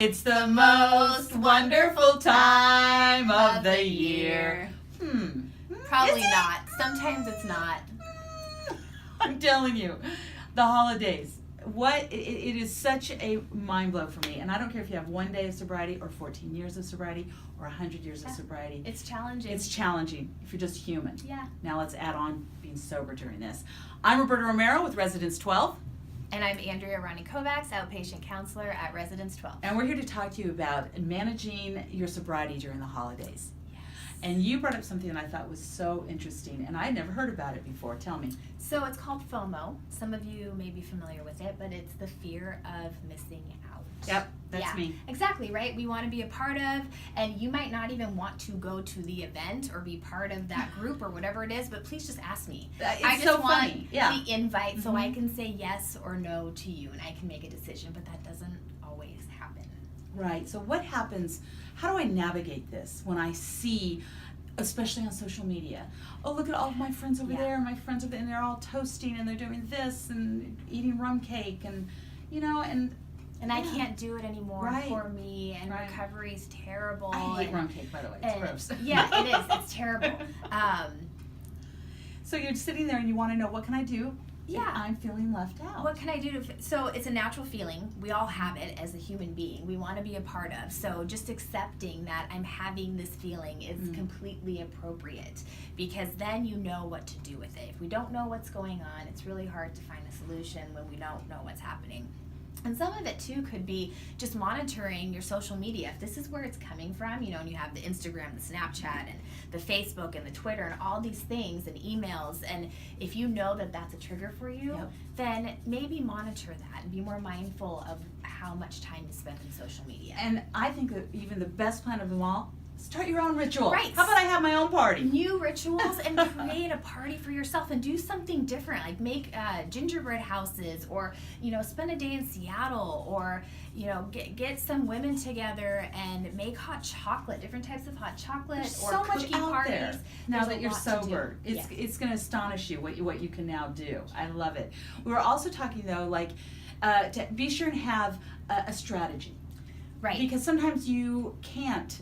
It's the most wonderful time of the year. Probably not. Sometimes it's not. I'm telling you, the holidays. It is such a mind blow for me. And I don't care if you have 1 day of sobriety or 14 years of sobriety or 100 years of sobriety. It's challenging. It's challenging if you're just human. Yeah. Now let's add on being sober during this. I'm Roberta Romero with Residence 12. And I'm Andrea Kovacs, outpatient counselor at Residence 12. And we're here to talk to you about managing your sobriety during the holidays. Yes. And you brought up something that I thought was so interesting, and I had never heard about it before. Tell me. So it's called FOMO. Some of you may be familiar with it, but it's the fear of missing out. Yep, that's me. Exactly, right? We want to be a part of, and you might not even want to go to the event or be part of that group or whatever it is, but please just ask me. I just want funny. Yeah. the invite so I can say yes or no to you, and I can make a decision, but that doesn't always happen. Right. So what happens, how do I navigate this when I see, especially on social media, oh, look at all of my friends over there, my friends over there, and they're all toasting, and they're doing this, and eating rum cake, and, you know, and I can't do it anymore for me, and Right. recovery's terrible. I hate rum cake, by the way. It's gross. Yeah, it is. It's terrible. So you're sitting there and you want to know, what can I do if Yeah. I'm feeling left out? What can I do so it's a natural feeling. We all have it as a human being. We want to be a part of. So just accepting that I'm having this feeling is completely appropriate, because then you know what to do with it. If we don't know what's going on, it's really hard to find a solution when we don't know what's happening. And some of it too could be just monitoring your social media. If this is where it's coming from, you know, and you have the Instagram, the Snapchat, and the Facebook, and the Twitter, and all these things, and emails, and if you know that that's a trigger for you, then maybe monitor that and be more mindful of how much time you spend in social media. And I think that even the best plan of them all, start your own ritual. Right. How about I have my own party? New rituals, and create a party for yourself, and do something different, like make gingerbread houses, or, you know, spend a day in Seattle, or, you know, get some women together and make hot chocolate, different types of hot chocolate. There's or so much cookie out parties. there now There's that a you're lot to sober. do. It's going to astonish you what you can now do. I love it. We were also talking though, like, to be sure and have a strategy. Right. Because sometimes you can't,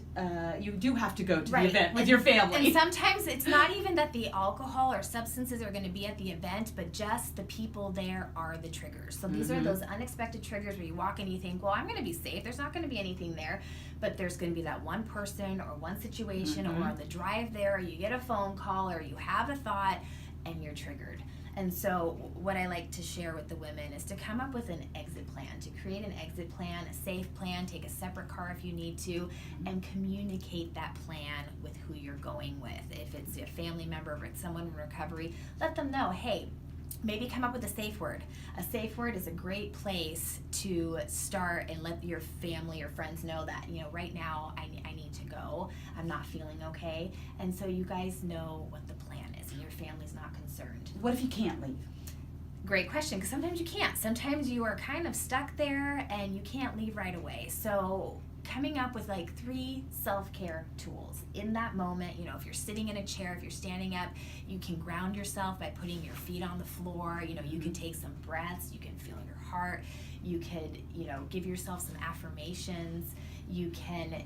you do have to go to the Right. event with your family. And sometimes it's not even that the alcohol or substances are going to be at the event, but just the people there are the triggers. So these are those unexpected triggers where you walk in and you think, well, I'm going to be safe. There's not going to be anything there. But there's going to be that one person or one situation, or on the drive there, you get a phone call, or you have a thought, and you're triggered. And so what I like to share with the women is to come up with an exit plan, to create an exit plan, a safe plan, take a separate car if you need to, and communicate that plan with who you're going with. If it's a family member, if it's someone in recovery, let them know, hey, maybe come up with a safe word. A safe word is a great place to start and let your family or friends know that, you know, right now I need to go. I'm not feeling okay. And so you guys know what the plan is, and your family's not concerned. What if you can't leave? Great question, because sometimes you can't. Sometimes you are kind of stuck there and you can't leave right away. So coming up with like 3 self-care tools in that moment. You know, if you're sitting in a chair, if you're standing up, you can ground yourself by putting your feet on the floor. You know, you can take some breaths, you can feel your heart, you could, you know, give yourself some affirmations. You can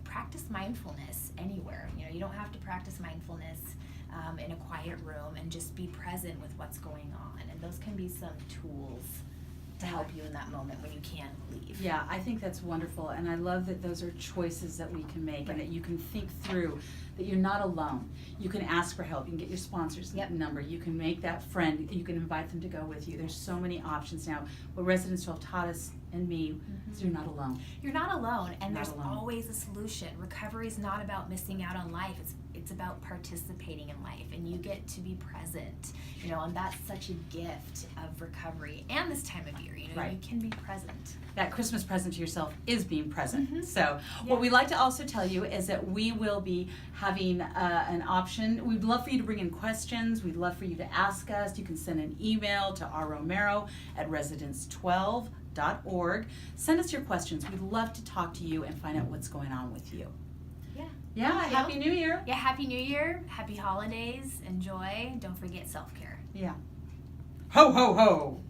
practice mindfulness anywhere. You know, you don't have to practice mindfulness in a quiet room, and just be present with what's going on. And those can be some tools to help you in that moment when you can't leave. Yeah, I think that's wonderful, and I love that those are choices that we can make, and that you can think through that you're not alone. You can ask for help. You can get your sponsor's number. You can make that friend. You can invite them to go with you. There's so many options now. What Residence 12 taught us and me is you're not alone. You're not alone, and Not there's alone. always a solution. Recovery is not about missing out on life. It's about participating in life, and you get to be present. You know, and that's such a gift of recovery and this time of year. You know, you can be present. That Christmas present to yourself is being present. So what we like to also tell you is that we will be having an option. We'd love for you to bring in questions. We'd love for you to ask us. You can send an email to rromero@residence12.org. Send us your questions. We'd love to talk to you and find out what's going on with you. Yeah, Happy New Year. Yeah, Happy New Year. Happy holidays. Enjoy. Don't forget self-care. Yeah. Ho, ho, ho.